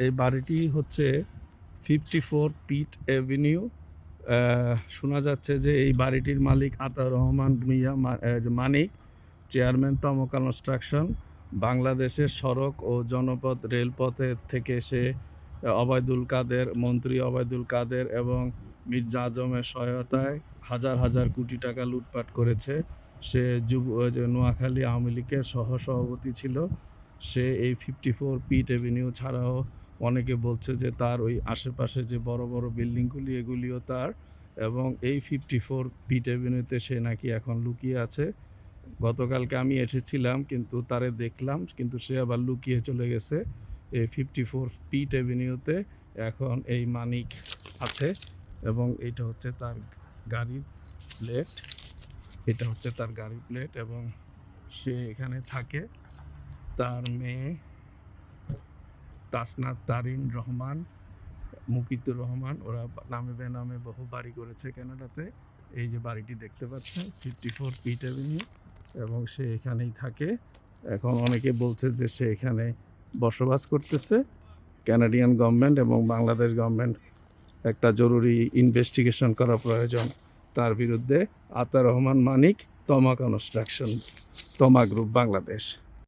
এই বাড়িটি হচ্ছে 54 পিট অ্যাভিনিউ। শোনা যাচ্ছে যে এই বাড়িটির মালিক আতাউর রহমান মিয়া মানিক, চেয়ারম্যান তম কনস্ট্রাকশন। বাংলাদেশের সড়ক ও জনপথ রেলপথের থেকে সে অবায়দুল কাদের, মন্ত্রী অবায়দুল কাদের এবং মির্জা আজমের সহায়তায় হাজার হাজার কোটি টাকা লুটপাট করেছে। সে নোয়াখালী আওয়ামী লীগের সহসভাপতি ছিল। সে এই 54 পিট অ্যাভিনিউ ছাড়াও অনেকে বলছে যে তার ওই আশেপাশে যে বড় বড় বিল্ডিংগুলি এগুলিও তার, এবং এই 54 পিট অ্যাভিনিউতে সে নাকি এখন লুকিয়ে আছে। গতকালকে আমি এসেছিলাম, কিন্তু তারে দেখলাম, কিন্তু সে আবার লুকিয়ে চলে গেছে। এই 54 পিট অ্যাভিনিউতে এখন এই মানিক আছে, এবং এটা হচ্ছে তার গাড়ির প্লেট। এটা হচ্ছে তার গাড়ির প্লেট, এবং সে এখানে থাকে। তার মেয়ে তাসনাত তারিন রহমান, মুকিতুর রহমান, ওরা নামে বেনামে বহু বাড়ি করেছে কানাডাতে। এই যে বাড়িটি দেখতে পাচ্ছেন 54 পিট অ্যাভিনিউ, এবং সে এখানেই থাকে। এখন অনেকে বলছে যে সে এখানে বসবাস করতেছে। কানাডিয়ান গভর্নমেন্ট এবং বাংলাদেশ গভর্নমেন্ট একটা জরুরি ইনভেস্টিগেশন করা প্রয়োজন তার বিরুদ্ধে। আতাউর রহমান মানিক, তমা কনস্ট্রাকশন, তমা গ্রুপ, বাংলাদেশ।